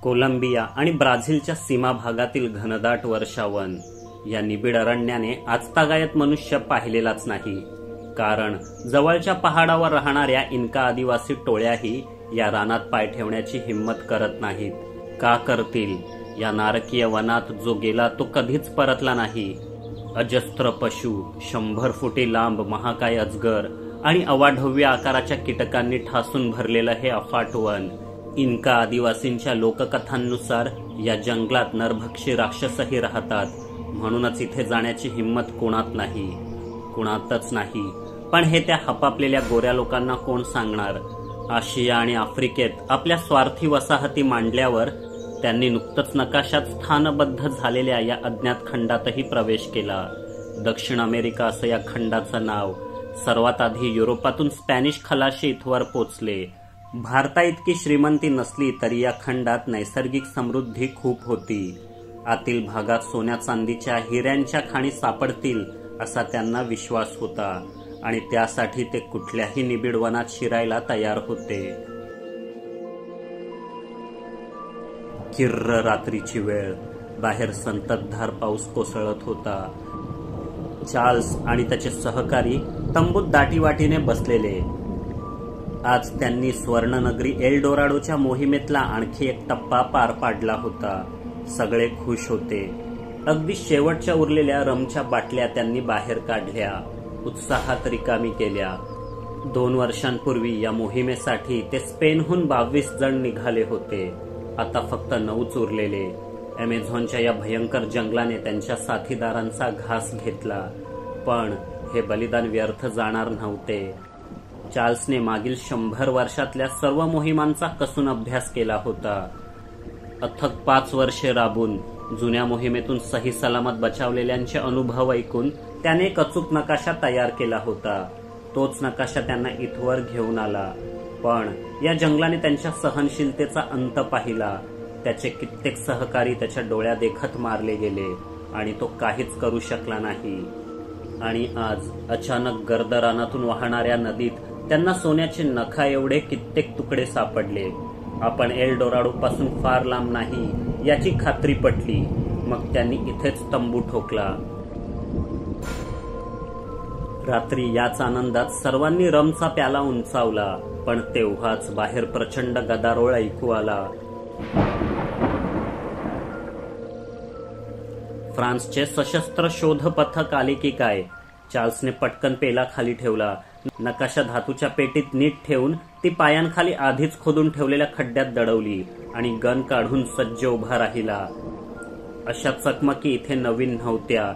Colombia आणि ब्राझीलच्या सीमा भागातील घनदाट वर्षावन या निबिड अरण्याने आजतागायत मनुष्य पाहिलेलाच नाही. कारण जवळच्या पहाडावर राहणाऱ्या इन्का आदिवासी टोळ्याही या रानात पाय ठेवण्याची हिंमत करत नाहीत. का करतील? या नारकीय वनात जो गेला तो कधीच परतला नाही. अजस्त्र पशु, 100 फुटी लांब महाकाय अजगर आणि अवाढव्य आकाराच्या कीटकांनी ठासून भरलेलं हे अफाट वन. इन्का आदिवासींच्या लोककथांनुसार या जंगलात नरभक्षी राक्षसही राहतात. म्हणूनच इथे जाण्याची हिंमत कुणातच नाही. पण हे त्या हपापलेल्या गोऱ्या लोकांना कोण सांगणार? आशिया आणि आफ्रिकेत आपल्या स्वार्थी वसाहती मांडल्यावर त्यांनी नुकतंच नकाशात स्थानबद्ध झालेल्या या अज्ञात खंडातही प्रवेश केला. दक्षिण अमेरिका असं या खंडाचं नाव. सर्वात आधी युरोपातून स्पॅनिश खलाशी इथवर पोचले. भारता इतकी श्रीमंती नसली तरी या खंडात नैसर्गिक समृद्धी खूप होती. आतील भागात सोन्या चांदीच्या हिऱ्यांच्या खाणी सापडतील असा त्यांना विश्वास होता आणि त्यासाठी ते कुठल्याही निबिड वनात शिरायला तयार होते. किर्र रात्रीची वेळ. बाहेर संततधार पाऊस कोसळत होता. चार्ल्स आणि त्याचे सहकारी तंबूत दाटीवाटीने बसलेले. आज त्यांनी स्वर्णनगरी एल डोराडोच्या मोहिमेतला आणखी एक टप्पा पार पाडला होता. सगळे खुश होते. अगदी शेवटच्या उरलेल्या रमच्या बाटल्या त्यांनी बाहेर काढल्या. उत्साहात रिकामी केल्या. 2 वर्षांपूर्वी या मोहिमेसाठी ते स्पेनहून 22 जण निघाले होते. आता फक्त 9च उरलेले. अमेझॉनच्या या भयंकर जंगलाने त्यांच्या साथीदारांचा घास घेतला. पण हे बलिदान व्यर्थ जाणार नव्हते. चार्ल्सने मागील 100 वर्षातल्या सर्व मोहिमांचा कसून अभ्यास केला होता. अथक 5 वर्षे राबून जुन्या मोहिमेतून सही सलामत बचावलेल्यांचे अनुभव ऐकून त्याने एक अचूक नकाशा तयार केला होता. तोच नकाशा त्यांना इथवर घेऊन आला. पण या जंगलाने त्यांच्या सहनशीलतेचा अंत पाहिला. त्याचे कित्येक सहकारी त्याच्या डोळ्या देखत मारले गेले आणि तो काहीच करू शकला नाही. आणि आज अचानक गर्द रानातून वाहणाऱ्या नदीत त्यांना सोन्याचे नखा एवढे कित्येक तुकडे सापडले. आपण एल डोराडो पासून फार लांब नाही याची खात्री पटली. मग त्यांनी इथेच तंबू ठोकला. रात्री याच आनंदात सर्वांनी रमचा प्याला उंचावला. पण तेव्हाच बाहेर प्रचंड गदारोळ ऐकू आला. फ्रान्सचे सशस्त्र शोध पथक आले की काय? चार्ल्सने पटकन पेला खाली ठेवला. नकाशा धातूच्या पेटीत नीट ठेवून ती पायांखाली आधीच खोदून ठेवलेल्या खड्ड्यात दडवली आणि गन काढून सज्ज उभा राहिला. अशा चकमकी इथे नवीन नव्हत्या.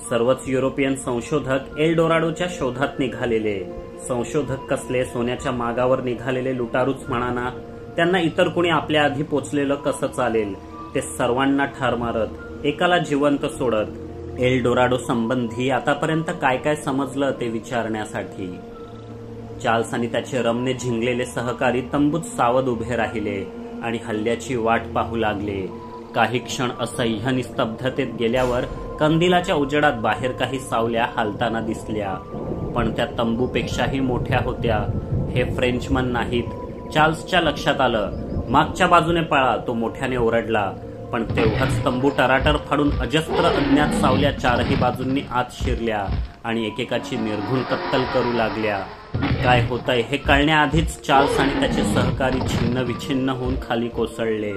सर्वच युरोपियन संशोधक एल डोराडोच्या शोधात निघालेले. संशोधक कसले? सोन्याच्या मागावर निघालेले लुटारूच म्हणाना. त्यांना इतर कुणी आपल्या आधी पोचलेलं कसं चालेल? ते सर्वांना ठार मारत, एकाला जिवंत सोडत. एल डोराडो संबंधी आतापर्यंत काय काय समजलं ते विचारण्यासाठी. चार्ल्स आणि त्याचे रमने झिंगलेले सहकारी तंबूत सावध उभे राहिले आणि हल्ल्याची वाट पाहू लागले. काही क्षण असह्य निस्तब्धतेत गेल्यावर कंदिलाच्या उजेडात बाहेर काही सावल्या हालताना दिसल्या. पण त्या तंबूपेक्षाही मोठ्या होत्या. हे फ्रेंचमन नाहीत. चार्ल्सच्या लक्षात आलं. मागच्या बाजूने पळा, तो मोठ्याने ओरडला. पण तेव्हाच तंबू टराटर फाडून अजस्त्र अज्ञात सावल्या 4ही बाजूंनी आत शिरल्या आणि एकेकाची निर्घुण कत्तल करू लागल्या. काय होतंय हे कळण्याआधीच चार्ल्स आणि त्याचे सहकारी छिन्न विछिन्न होऊन खाली कोसळले.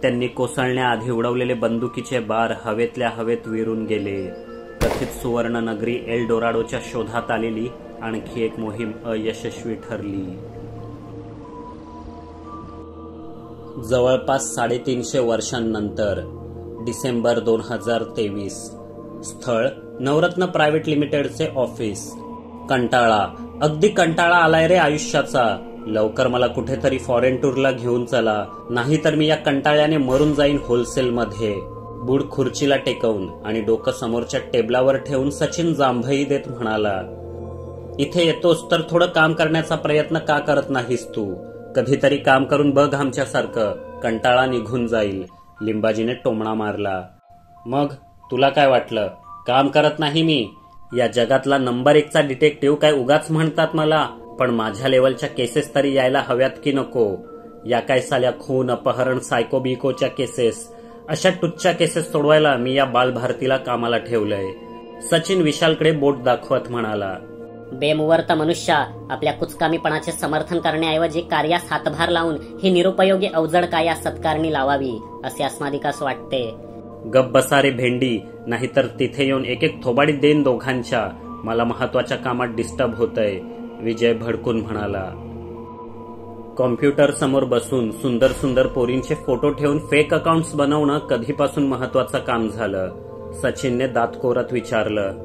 त्यांनी कोसळण्याआधी उडवलेले बंदुकीचे बार हवेतल्या हवेत विरून गेले. कथित सुवर्ण नगरी एल डोराडोच्या शोधात आलेली आणखी एक मोहीम अयशस्वी ठरली. जवळपास 350 वर्षांनंतर डिसेंबर 2023. स्थळ नवरत्न प्रायव्हेट लिमिटेडचे ऑफिस. कंटाळा, अगदी कंटाळा आलाय रे आयुष्याचा. लवकर मला कुठेतरी फॉरेन टूरला घेऊन चला, नाहीतर मी या कंटाळ्याने मरून जाईन होलसेलमध्ये. बूड खुर्चीला टेकवून आणि डोकं समोरच्या टेबलावर ठेवून सचिन जांभई देत म्हणाला, इथे येतोस तर थोडं काम करण्याचा प्रयत्न का करत नाहीस तू? कधीतरी काम करून बघ आमच्यासारखं, कंटाळा निघून जाईल. लिंबाजीने टोमणा मारला. मग तुला काय वाटलं? काम करत नाही मी? या जगातला नंबर 1चा डिटेक्टिव्ह काय उगाच म्हणतात मला? पण माझ्या लेवलच्या केसेस तरी यायला हव्यात की नको? या काय साल्या खून, अपहरण, सायको बिकोच्या केसेस, अशा टुच्च्या केसेस सोडवायला मी या बालभारतीला कामाला ठेवलंय. सचिन विशालकडे बोट दाखवत म्हणाला. बेमुवर्त मनुष्या, आपल्या कुचकामीपणाचे समर्थन करण्याऐवजी कार्यास हातभार लावून ही निरुपयोगी अवजड काया सत्कारणी लावावी असे अस्मादिकास वाटते. गप बसा रे भेंडी, नाहीतर तिथे येऊन एक एक थोबाडी देईन दोघांच्या. मला महत्वाच्या कामात डिस्टर्ब होतंय, विजय भडकून म्हणाला. कॉम्प्युटर समोर बसून सुंदर सुंदर पोरींचे फोटो ठेवून फेक अकाउंट्स बनवणं कधीपासून महत्वाचं काम झालं? सचिनने दात कोरत विचारलं.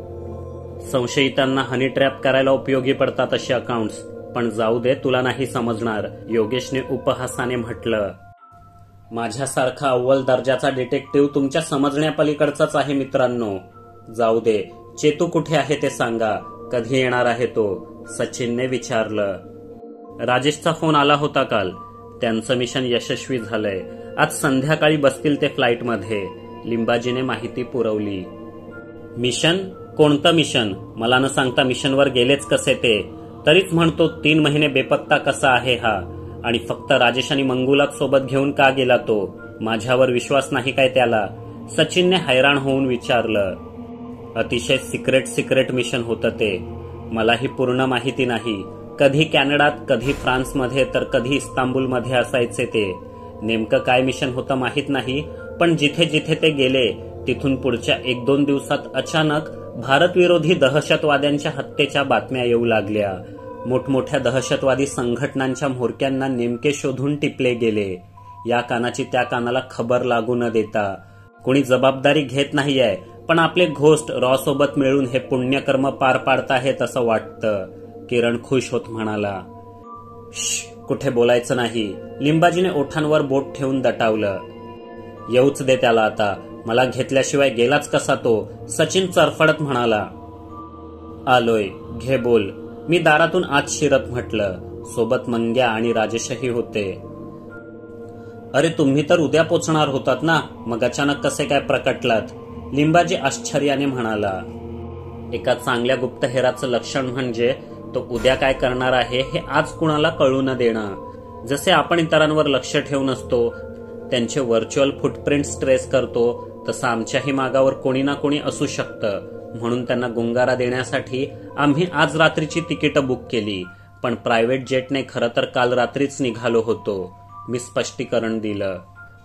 संशयितांना हनी ट्रॅप करायला उपयोगी पडतात असे अकाउंट्स, पण जाऊ दे, तुला नाही समजणार, योगेशने उपहासाने म्हटलं. माझ्यासारखा अव्वल दर्जाचा डिटेक्टिव्ह तुमच्या समजण्यापलीकडचाच आहे मित्रांनो. जाऊ दे, चेतू कुठे आहे ते सांगा, कधी येणार आहे तो? सचिनने विचारलं. राजेशचा फोन आला होता काल. त्यांचं मिशन यशस्वी झालंय. आज संध्याकाळी बसतील ते फ्लाईटमध्ये. लिंबाजीने माहिती पुरवली. मिशन? कोणतं मिशन? मला न सांगता मिशनवर गेलेच कसे ते? तरीच म्हणतो 3 महिने बेपत्ता कसा आहे हा? आणि फक्त राजेश आणि मंगूला सोबत घेऊन का गेला तो? माझ्यावर विश्वास नाही काय त्याला? सचिनने हैराण होऊन विचारलं. अतिशय सिक्रेट मिशन होतं ते. मलाही पूर्ण माहिती नाही. कधी कॅनडात, कधी फ्रान्समध्ये, तर कधी इस्तांबुलमध्ये असायचे ते. नेमकं काय मिशन होतं माहित नाही, पण जिथे जिथे ते गेले तिथून पुढच्या 1-2 दिवसात अचानक भारतविरोधी दहशतवाद्यांच्या हत्येच्या बातम्या येऊ लागल्या. मोठमोठ्या दहशतवादी संघटनांच्या म्होरक्यांना नेमके शोधून टिपले गेले. या कानाची त्या कानाला खबर लागू न देता. कोणी जबाबदारी घेत नाहीये, पण आपले घोस्ट रॉ सोबत मिळून हे पुण्यकर्म पार पाडताहेत असं वाटतं. किरण खुश होत म्हणाला. कुठे बोलायचं नाही. लिंबाजीने ओठांवर बोट ठेवून दटावलं. येऊच दे त्याला आता. मला घेतल्याशिवाय गेलाच कसा तो? सचिन चरफडत म्हणाला. आलोय, घे बोल. मी दारातून आत शिरत म्हटलं. सोबत मंग्या आणि राजेशही होते. अरे तुम्ही तर उद्या पोचणार होतात ना, मग अचानक कसे काय प्रकटलात? लिंबाजी आश्चर्याने म्हणाला. एका चांगल्या गुप्तहेराचं लक्षण म्हणजे तो उद्या काय करणार आहे हे आज कुणाला कळू न देणं. जसे आपण इतरांवर लक्ष ठेवून असतो, त्यांचे व्हर्च्युअल फुटप्रिंट्स ट्रेस करतो, तसं आमच्याही मागावर कोणी ना कोणी असू शकतं. म्हणून त्यांना गुंगारा देण्यासाठी आम्ही आज रात्रीची तिकीटं बुक केली. पण प्रायव्हेट जेटने खरं तर काल रात्रीच निघालो होतो. मी स्पष्टीकरण दिलं.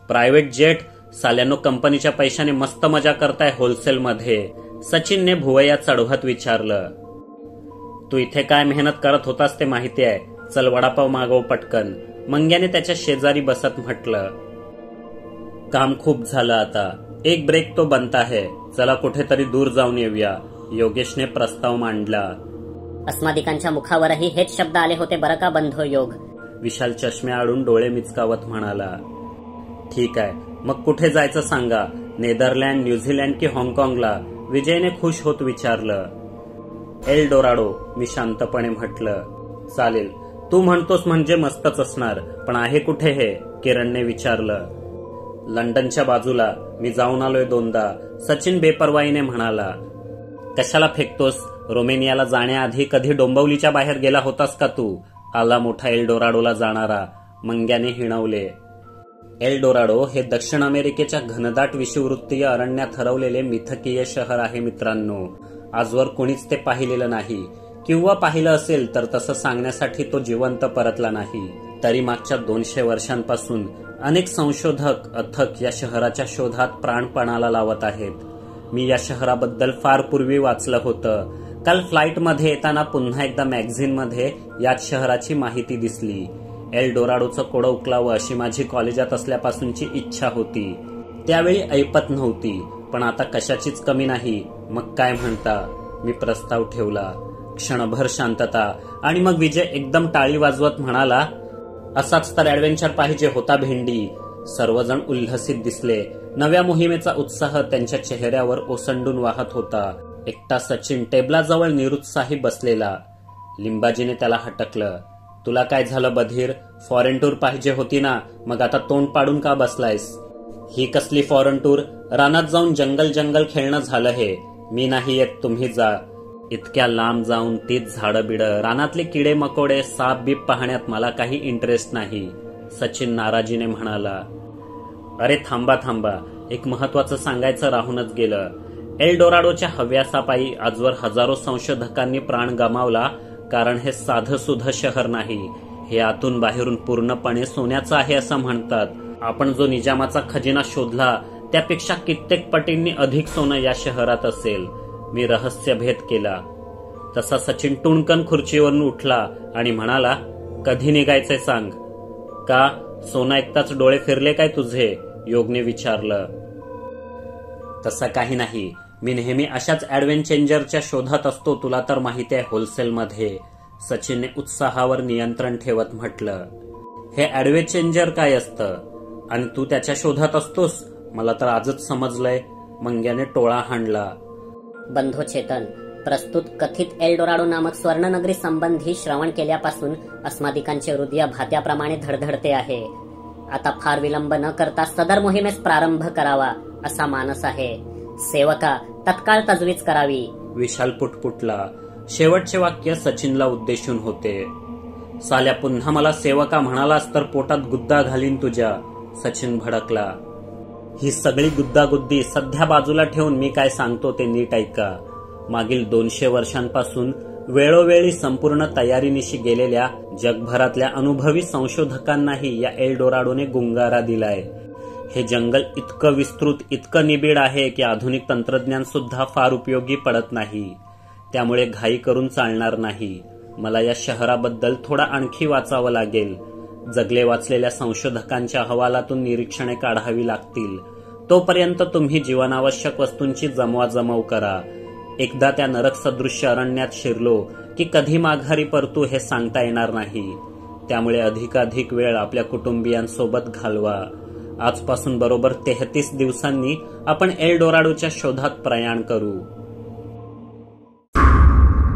Private jet? साल्यानो, कंपनीच्या पैशाने मस्त मजा करताय होलसेलमध्ये. सचिनने भुवया चढवत विचारलं. तू इथे काय मेहनत करत होतास ते माहिती आहे. चल वडापाव मागव पटकन. मंग्याने त्याच्या शेजारी बसत म्हटलं. काम खूप झालं आता. एक ब्रेक तो बनता है. चला कुठेतरी दूर जाऊन येऊया. योगेशने प्रस्ताव मांडला. अस्मादिकांच्या मुखावरही हेच शब्द आले होते बरं का बंधो योग? विशाल चष्मे आडून डोळे मिचकावत म्हणाला. ठीक आहे, मग कुठे जायचं सांगा. नेदरलँड, न्यूझीलँड की हाँगकाँगला? विजयने खुश होत विचारलं. एल डोराडो, मी शांतपणे म्हटलं. चालेल, तू म्हणतोस म्हणजे मस्तच असणार, पण आहे कुठे हे? किरणने विचारलं. लंडनच्या बाजूला. मी जाऊन आलोय 2दा, सचिन बेपरवाईने म्हणाला. कशाला फेकतोस? रोमेनियाला जाण्याआधी कधी डोंबिवलीच्या बाहेर गेला होतास का तू? आला मोठा एल डोराडोला जाणारा. मंग्याने हिणवले. एल डोराडो हे दक्षिण अमेरिकेच्या घनदाट विषुववृत्तीय अरण्यात हरवलेले मिथकीय शहर आहे मित्रांनो. आजवर कोणीच ते पाहिलेलं नाही, किंवा पाहिलं असेल तर तसं सांगण्यासाठी तो जिवंत परतला नाही. तरी मागच्या 200 वर्षांपासून अनेक संशोधक अथक या शहराच्या शोधात प्राणपणाला लावत आहेत. मी या शहराबद्दल फार पूर्वी वाचलं होतं. काल फ्लाईटमध्ये येताना पुन्हा एकदा मॅगझिनमध्ये याच शहराची माहिती दिसली. एल डोराडोचं कोडं उकलावं अशी माझी कॉलेजात असल्यापासूनची इच्छा होती. त्यावेळी ऐपत नव्हती, पण आता कशाचीच कमी नाही. मग काय म्हणता? मी प्रस्ताव ठेवला. क्षणभर शांतता, आणि मग विजय एकदम टाळी वाजवत म्हणाला. असाच तर ऍडव्हेंचर पाहिजे होता भेंडी. सर्वजण उल्हसित दिसले. नव्या मोहिमेचा उत्साह त्यांच्या चेहऱ्यावर ओसंडून वाहत होता. एकटा सचिन टेबलाजवळ निरुत्साही बसलेला. लिंबाजीने त्याला हटकलं. तुला काय झालं बधीर? फॉरेन टूर पाहिजे होती ना, मग आता तोंड पाडून का बसलायस? ही कसली फॉरेन टूर? रानात जाऊन जंगल खेळणं झालं हे. मी नाही येत, तुम्ही जा. इतक्या लांब जाऊन तीच झाडं बिडं, रानातले किडे मकोडे, साप बीप पाहण्यात मला काही इंटरेस्ट नाही. सचिन नाराजीने म्हणाला. अरे थांबा थांबा, एक महत्वाचं सांगायचं राहूनच गेलं. एल डोराडोच्या हव्यासापायी आजवर हजारो संशोधकांनी प्राण गमावला, कारण हे साधं सुध शहर नाही. हे आतून बाहेरून पूर्णपणे सोन्याचं आहे असं म्हणतात. आपण जो निजामाचा खजिना शोधला त्यापेक्षा कित्येक पटींनी अधिक सोनं या शहरात असेल. मी रहस्यभेद केला. तसा सचिन टुणकन खुर्चीवरून उठला आणि म्हणाला, कधी निघायचंय सांग. का, सोनं ऐकताच डोळे फिरले काय तुझे? योगने विचारलं. तसं काही नाही, मी नेहमी अशाच ॲडव्हेंचरच्या शोधात असतो, तुला तर माहिती आहे होलसेलमध्ये. सचिनने उत्साहावर नियंत्रण ठेवत म्हटलं. हे ॲडव्हेंचर काय असतं आणि तू त्याच्या शोधात असतोस? मला तर आजच समजलंय. मंग्याने टोळा हाणला. बंधू चेतन, प्रस्तुत कथित एल डोराडो नामक स्वर्णनगरी संबंधी श्रवण केल्यापासून अस्मादिकांचे हृदय भात्याप्रमाणे धडधडते आहे. आता फार विलंब न करता सदर मोहिमेस प्रारंभ करावा असा मानस आहे. सेवका, तत्काळ तजवीज करावी. विशाल पुटपुटला. शेवटचे वाक्य सचिनला उद्देशून होते. साल्या, पुन्हा मला सेवका म्हणालास तर पोटात गुद्दा घालीन तुझ्या. सचिन भडकला. ही सगळी गुद्दागुद्दी सध्या बाजूला ठेवून मी काय सांगतो ते नीट ऐका. मागील 200 वर्षांपासून वेळोवेळी संपूर्ण तयारीनिशी गेलेल्या जगभरातल्या अनुभवी संशोधकांनाही या एल डोराडोने गुंगारा दिलाय. हे जंगल इतकं विस्तृत, इतकं निबिड आहे की आधुनिक तंत्रज्ञान सुद्धा फार उपयोगी पडत नाही. त्यामुळे घाई करून चालणार नाही. मला या शहराबद्दल थोडा आणखी वाचावं लागेल. जगले वाचलेल्या संशोधकांच्या अहवालातून निरीक्षणे काढावी लागतील. तोपर्यंत तुम्ही जीवनावश्यक वस्तूंची जमवाजमव करा. एकदा त्या नरकसदृश्य अरण्यात शिरलो की कधी माघारी परतू हे सांगता येणार नाही. त्यामुळे अधिकाधिक वेळ आपल्या कुटुंबियांसोबत घालवा. आजपासून बरोबर 33 दिवसांनी आपण एल डोराडोच्या शोधात प्रयाण करू.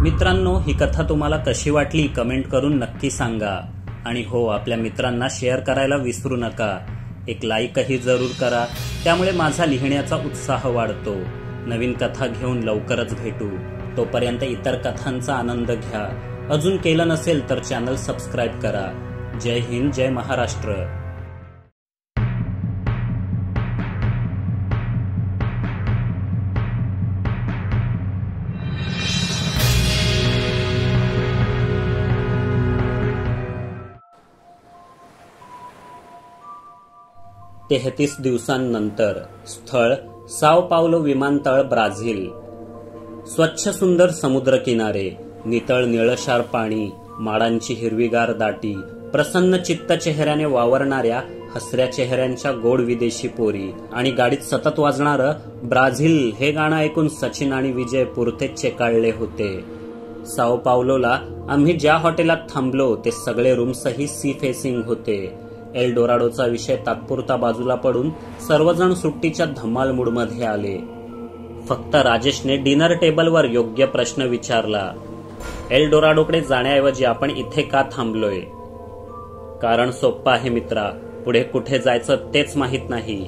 मित्रांनो, ही कथा तुम्हाला कशी वाटली कमेंट करून नक्की सांगा. आणि हो, आपल्या मित्रांना शेअर करायला विसरू नका. एक लाईकही जरूर करा, त्यामुळे माझा लिहिण्याचा उत्साह वाढतो. नवीन कथा घेऊन लवकरच भेटू. तोपर्यंत इतर कथांचा आनंद घ्या. अजून केलं नसेल तर चॅनल सबस्क्राईब करा. जय हिंद, जय महाराष्ट्र. तेहतीस दिवसांनंतर. स्थळ साओ पावलो विमानतळ, ब्राझील. स्वच्छ सुंदर समुद्र किनारे, नितळ निळशार पाणी, माडांची हिरवीगार दाटी, प्रसन्न चित्त चेहऱ्याने वावरणाऱ्या हसऱ्या चेहऱ्यांच्या गोड विदेशी पोरी आणि गाडीत सतत वाजणारं ब्राझील हे गाणं ऐकून सचिन आणि विजय पुरतेच चेकाळले होते. साओ पावलोला आम्ही ज्या हॉटेलात थांबलो ते सगळे रूम्सही सी फेसिंग होते. एल डोराडोचा विषय तात्पुरता बाजूला पडून सर्वजण सुट्टीच्या धमाल मूडमध्ये आले. फक्त राजेशने डिनर टेबलवर योग्य प्रश्न विचारला. एल डोराडोकडे जाण्याऐवजी आपण इथे का थांबलोय? कारण सोप्पं आहे मित्रा, पुढे कुठे जायचं तेच माहित नाही.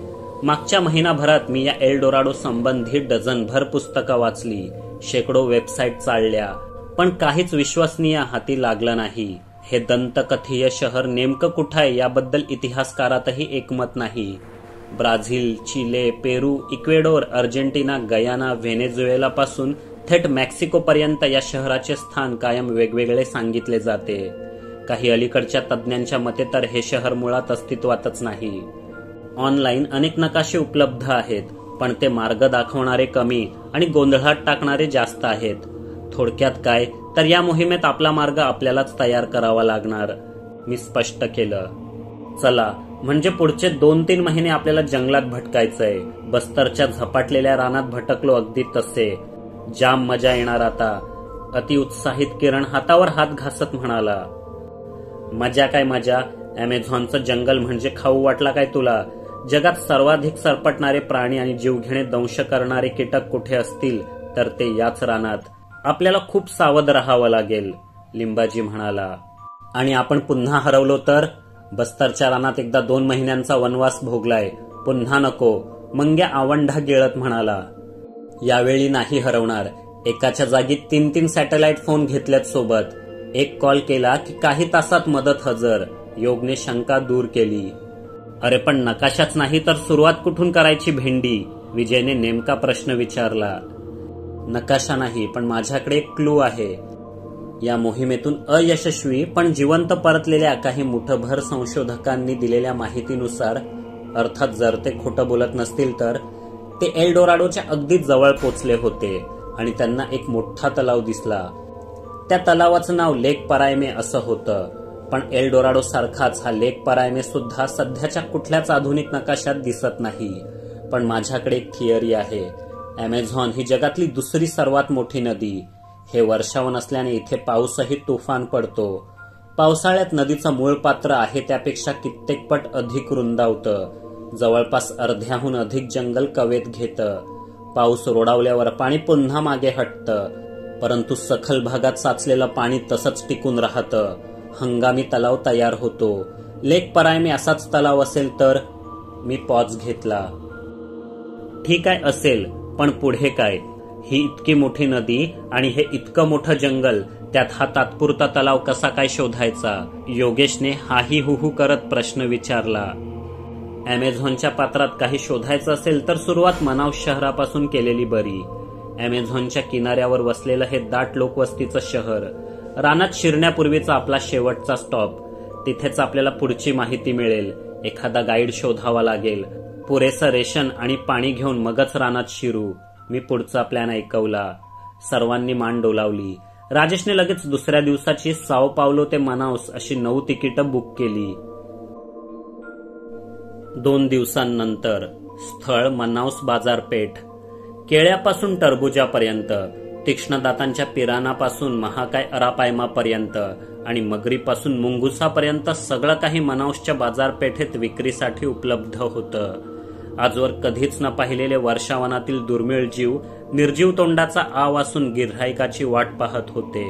मागच्या महिनाभरात मी या एल डोराडो संबंधी डझनभर पुस्तकं वाचली, शेकडो वेबसाईट चालल्या, पण काहीच विश्वसनीय हाती लागलं नाही. हे दंतकथीय शहर नेमकं कुठं आहे याबद्दल इतिहासकारातही एकमत नाही. ब्राझील, चिले, पेरू, इक्वेडोर, अर्जेंटिना, गयाना, व्हेनेझुएला पासून थेट मेक्सिकोपर्यंत या शहराचे स्थान कायम वेगवेगळे सांगितले जाते. काही अलीकडच्या तज्ज्ञांच्या मते तर हे शहर मुळात अस्तित्वातच नाही. ऑनलाईन अनेक नकाशे उपलब्ध आहेत, पण ते मार्ग दाखवणारे कमी आणि गोंधळात टाकणारे जास्त आहेत. थोडक्यात काय तर या मोहिमेत आपला मार्ग आपल्यालाच तयार करावा लागणार, मी स्पष्ट केलं. चला, म्हणजे पुढचे 2-3 महिने आपल्याला जंगलात भटकायचंय. बस्तरच्या झपाटलेल्या रानात भटकलो अगदी तसे. जाम मजा येणार आता. अतिउत्साहित किरण हातावर हात घासत म्हणाला. मजा काय मजा, अमेझॉनचं जंगल म्हणजे खाऊ वाटला काय तुला? जगात सर्वाधिक सरपटणारे प्राणी आणि जीवघेणे दंश करणारे कीटक कुठे असतील तर ते याच रानात. आपल्याला खूप सावध राहावं लागेल, लिंबाजी म्हणाला. आणि आपण पुन्हा हरवलो तर? बस्तरच्या रानात एकदा 2 महिन्यांचा वनवास भोगलाय, पुन्हा नको, मंग्या आवंढा गिळत म्हणाला. यावेळी नाही हरवणार. एकाच्या जागी 3-3 सॅटेलाइट फोन घेतल्यात सोबत. एक कॉल केला की काही तासात मदत हजर. योगने शंका दूर केली. अरे पण नकाशाच नाही तर सुरुवात कुठून करायची भेंडी? विजयने नेमका प्रश्न विचारला. नकाशा नाही, पण माझ्याकडे एक क्लू आहे. या मोहिमेतून अयशस्वी पण जिवंत परतलेल्या काही मुठभर संशोधकांनी दिलेल्या माहितीनुसार, अर्थात जर ते खोटं बोलत नसतील तर, ते एल्डोराडोच्या अगदी जवळ पोचले होते आणि त्यांना एक मोठा तलाव दिसला. त्या तलावाचं नाव लेक परायमे असं होतं. पण एल्डोराडो सारखाच हा लेक परायमे सुद्धा सध्याच्या कुठल्याच आधुनिक नकाशात दिसत नाही. पण माझ्याकडे एक थिअरी आहे. अमेझॉन ही जगातली दुसरी सर्वात मोठी नदी. हे वर्षावन असल्याने इथे पाऊसही तुफान पडतो. पावसाळ्यात नदीचं मूळ पात्र आहे त्यापेक्षा कित्येक पट अधिक रुंदावतं. जवळपास अर्ध्याहून अधिक जंगल कवेत घेतं. पाऊस रोडावल्यावर पाणी पुन्हा मागे हटतं, परंतु सखल भागात साचलेलं पाणी तसंच टिकून राहतं. हंगामी तलाव तयार होतो. लेक परायमे असाच तलाव असेल तर? मी पॉज घेतला. ठीक आहे असेल, पण पुढे काय? ही इतकी मोठी नदी आणि हे इतकं मोठं जंगल, त्यात हा तात्पुरता तलाव कसा काय शोधायचा? योगेशने हाही हुहू करत प्रश्न विचारला. अमेझॉनच्या पात्रात काही शोधायचं असेल तर सुरुवात मनाउस शहरापासून केलेली बरी. अमेझॉनच्या किनाऱ्यावर वसलेलं हे दाट लोकवस्तीचं शहर, रानात शिरण्यापूर्वीचा आपला शेवटचा स्टॉप. तिथेच आपल्याला पुढची माहिती मिळेल. एखादा गाईड शोधावा लागेल. पुरेसं रेशन आणि पाणी घेऊन मगच रानात शिरू. मी पुढचा प्लॅन ऐकवला. सर्वांनी मान डोलावली. राजेशने लगेच दुसऱ्या दिवसाची साओ पावलो ते मनाउस अशी 9 तिकीटं बुक केली. 2 दिवसांनंतर स्थळ मनाउस बाजारपेठ. केळ्यापासून टरबुजापर्यंत, तीक्ष्ण दातांच्या पिरानापासून महाकाय अरापायमापर्यंत आणि मगरीपासून मुंगुसापर्यंत सगळं काही मनाउसच्या बाजारपेठेत विक्रीसाठी उपलब्ध होतं. आजवर कधीच न पाहिलेले वर्षावनातील दुर्मिळ जीव निर्जीव तोंडाचा आ वासून गिऱ्हाईकाची वाट पाहत होते.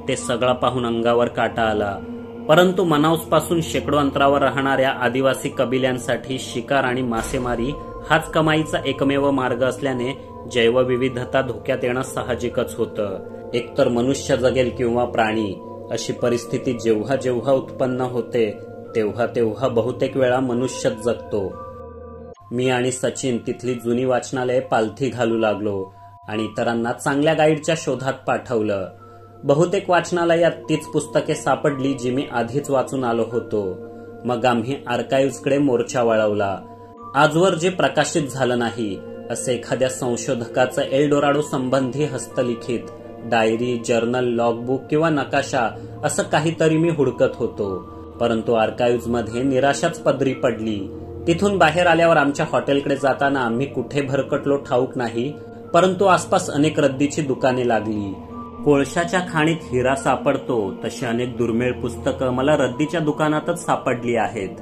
ते सगळं पाहून अंगावर काटा आला. परंतु मनाउसपासून शेकडो अंतरावर राहणाऱ्या आदिवासी कबिल्यांसाठी शिकार आणि मासेमारी हाच कमाईचा एकमेव मार्ग असल्याने जैवविविधता धोक्यात येणं साहजिकच होतं. एकतर मनुष्य जगेल किंवा प्राणी, अशी परिस्थिती जेव्हा जेव्हा उत्पन्न होते तेव्हा तेव्हा बहुतेक वेळा मनुष्यच जगतो. मी आणि सचिन तिथली जुनी वाचनालये पालथी घालू लागलो आणि इतरांना चांगल्या गाईडच्या शोधात पाठवलं. बहुतेक वाचनालयात तीच पुस्तके सापडली जी मी आधीच वाचून आलो होतो. मग आम्ही आर्काइव्हजकडे मोर्चा वळवला. आजवर जे प्रकाशित झालं नाही असे एखाद्या संशोधकाचं एल्डोराडो संबंधी हस्तलिखित डायरी, जर्नल, लॉगबुक किंवा नकाशा असं काहीतरी मी हुडकत होतो. परंतु आर्काइव्हजमध्ये निराशाच पदरी पडली. तिथून बाहेर आल्यावर आमच्या हॉटेलकडे जाताना आम्ही कुठे भरकटलो ठाऊक नाही, परंतु आसपास अनेक रद्दीची दुकाने लागली. कोळशाच्या खाणीत हिरा सापडतो तशी अनेक दुर्मिळ पुस्तकं मला रद्दीच्या दुकानातच सापडली आहेत.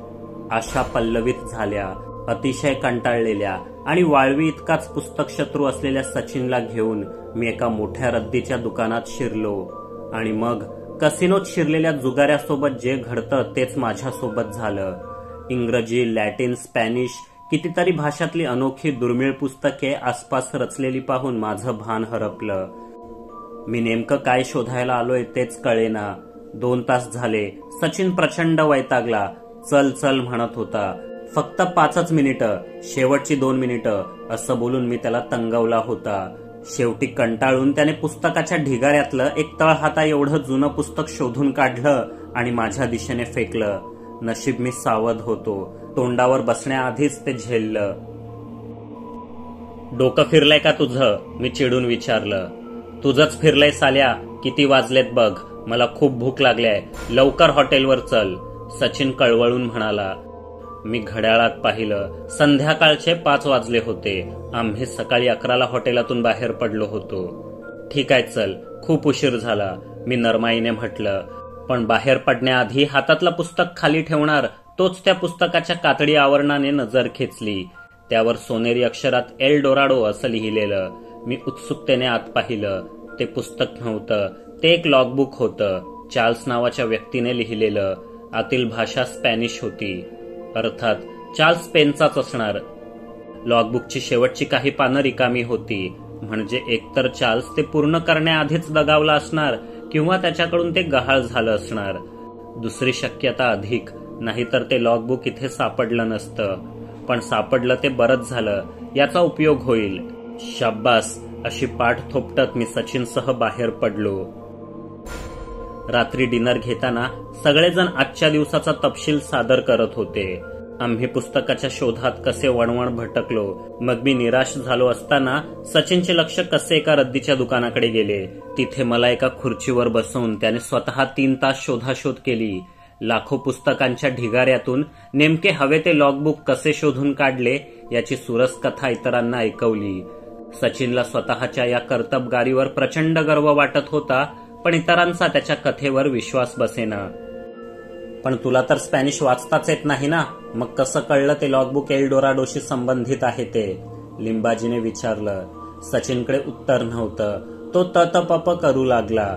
आशा पल्लवित झाल्या. अतिशय कंटाळलेल्या आणि वाळवी इतकाच पुस्तक शत्रू असलेल्या सचिनला घेऊन मी एका मोठ्या रद्दीच्या दुकानात शिरलो. आणि मग कसिनोत शिरलेल्या जुगाऱ्यासोबत जे घडतं तेच माझ्यासोबत झालं. इंग्रजी, लॅटिन, स्पॅनिश, कितीतरी भाषातली अनोखी दुर्मिळ पुस्तके आसपास रचलेली पाहून माझं भान हरपलं. मी नेमकं काय शोधायला आलोय तेच कळेना. 2 तास झाले. सचिन प्रचंड वैतागला. चल चल म्हणत होता. फक्त 5च मिनिटं, शेवटची 2 मिनिटं असं बोलून मी त्याला तंगवला होता. शेवटी कंटाळून त्याने पुस्तकाच्या ढिगाऱ्यातलं एक तळहाता एवढं जुनं पुस्तक शोधून काढलं आणि माझ्या दिशेने फेकलं. नशीब मी सावध होतो. तोंडावर बसण्याआधीच ते झेललं. डोकं फिरलंय का तुझं? मी चिडून विचारलं. तुझंच फिरलंय साल्या. किती वाजलेत बघ. मला खूप भूक लागलीय. लवकर हॉटेलवर चल, सचिन कळवळून म्हणाला. मी घड्याळात पाहिलं. संध्याकाळचे 5 वाजले होते. आम्ही सकाळी 11ला हॉटेलातून बाहेर पडलो होतो. ठीक आहे चल, खूप उशीर झाला, मी नरमाईने म्हटलं. पण बाहेर पडण्याआधी हातातलं पुस्तक खाली ठेवणार तोच त्या पुस्तकाच्या कातडी आवरणाने नजर खेचली. त्यावर सोनेरी अक्षरात एल्डोराडो असं लिहिलेलं. मी उत्सुकतेने आत पाहिलं. ते पुस्तक नव्हतं, ते एक लॉगबुक होतं. चार्ल्स नावाच्या व्यक्तीने लिहिलेलं. आतील भाषा स्पॅनिश होती. अर्थात चार्ल्स पेनचाच असणार. लॉगबुकची शेवटची काही पानं रिकामी होती. म्हणजे एकतर चार्ल्स ते पूर्ण करण्याआधीच दगावला असणार किंवा त्याच्याकडून ते गहाळ झालं असणार. दुसरी शक्यता अधिक, नाहीतर ते लॉगबुक इथे सापडलं नसतं. पण सापडलं ते बरंच झालं, याचा उपयोग होईल. शाब्बास अशी पाठ थोपटत मी सचिनसह बाहेर पडलो. रात्री डिनर घेताना सगळेजण आजच्या दिवसाचा तपशील सादर करत होते. आम्ही पुस्तकाच्या शोधात कसे वणवण भटकलो. मग मी निराश झालो असताना सचिनचे लक्ष कसे एका रद्दीच्या दुकानाकडे गेले. तिथे मला एका खुर्चीवर बसवून त्याने स्वतः 3 तास शोधाशोध केली. लाखो पुस्तकांच्या ढिगाऱ्यातून नेमके हवे ते लॉगबुक कसे शोधून काढले याची सुरस कथा इतरांना ऐकवली. सचिनला स्वतःच्या या कर्तबगारीवर प्रचंड गर्व वाटत होता, पण इतरांचा त्याच्या कथेवर विश्वास बसेना. पण तुला तर स्पॅनिश वाचताच येत नाही ना, मग कसं कळलं ते लॉगबुक एल डोराडोशी संबंधित आहे ते? लिंबाजीने विचारलं. सचिनकडे उत्तर नव्हतं. तो ततपप करू लागला.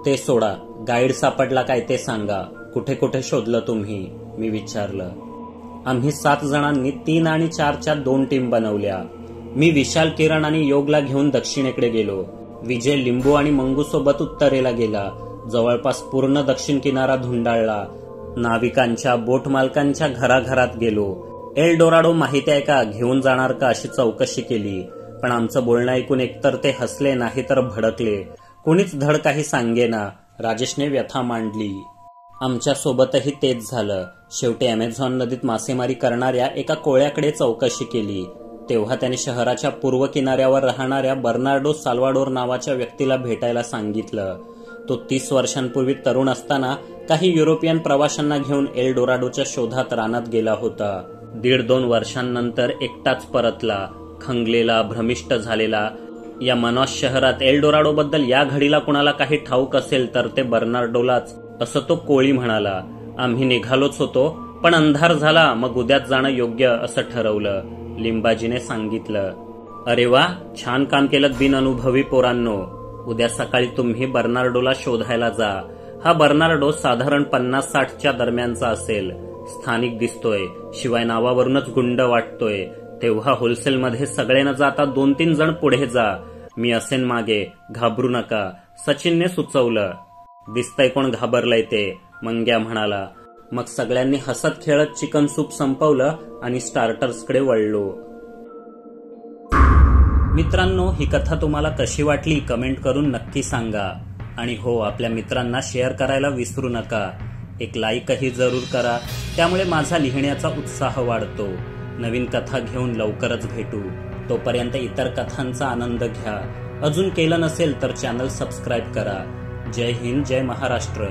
ते सोडा, गाईड सापडला काय ते सांगा. कुठे कुठे शोधलं तुम्ही? मी विचारलं. आम्ही 7 जणांनी 3 आणि 4च्या 2 टीम बनवल्या. मी विशाल, किरण आणि योगला घेऊन दक्षिणेकडे गेलो. विजय लिंबू आणि मंगू सोबत उत्तरेला गेला. जवळपास पूर्ण दक्षिण किनारा धुंडाळला. नाविकांच्या, बोट मालकांच्या घराघरात गेलो. एल डोराडो माहिती आहे का, घेऊन जाणार का अशी चौकशी केली. पण आमचं बोलणं ऐकून एकतर ते हसले, नाही तर भडकले. कोणीच धड काही सांगेना. राजेशने व्यथा मांडली. आमच्या सोबतही तेच झालं. शेवटी अमेझॉन नदीत मासेमारी करणाऱ्या एका कोळ्याकडे चौकशी केली. तेव्हा त्याने शहराच्या पूर्व किनाऱ्यावर राहणाऱ्या बर्नार्डो साल्वाडोर नावाच्या व्यक्तीला भेटायला सांगितलं. तो 30 वर्षांपूर्वी तरुण असताना काही युरोपियन प्रवाशांना घेऊन एल डोराडोच्या शोधात रानात गेला होता. 1.5-2 वर्षांनंतर एकटाच परतला. खंगलेला, भ्रमिष्ट झालेला. या मनॉस शहरात एल डोराडोबद्दल या घडीला कुणाला काही ठाऊक असेल तर ते बर्नार्डोलाच, असं तो कोळी म्हणाला. आम्ही निघालोच होतो, पण अंधार झाला. मग उद्याच जाणं योग्य असं ठरवलं. लिंबाजीने सांगितलं. अरे वा, छान काम केलं बिनअनुभवी पोरांनो. उद्या सकाळी तुम्ही बर्नार्डोला शोधायला जा. हा बर्नार्डो साधारण 50-60च्या दरम्यानचा असेल. स्थानिक दिसतोय, शिवाय नावावरूनच गुंड वाटतोय. तेव्हा होलसेलमध्ये सगळे न जाता 2-3 जण पुढे जा. मी असेन मागे, घाबरू नका, सचिनने सुचवलं. दिसतंय कोण घाबरलंय ते, मंग्या म्हणाला. मग सगळ्यांनी हसत खेळत चिकन सूप संपवलं आणि स्टार्टर्सकडे वळलो. मित्रांनो, ही कथा तुम्हाला कशी वाटली कमेंट करून नक्की सांगा. आणि हो, आपल्या मित्रांना शेअर करायला विसरू नका. एक लाईकही जरूर करा, त्यामुळे माझा लिहिण्याचा उत्साह वाढतो. नवीन कथा घेऊन लवकरच भेटू. तोपर्यंत इतर कथांचा आनंद घ्या. अजून केलं नसेल तर चॅनल सबस्क्राईब करा. जय हिंद, जय महाराष्ट्र.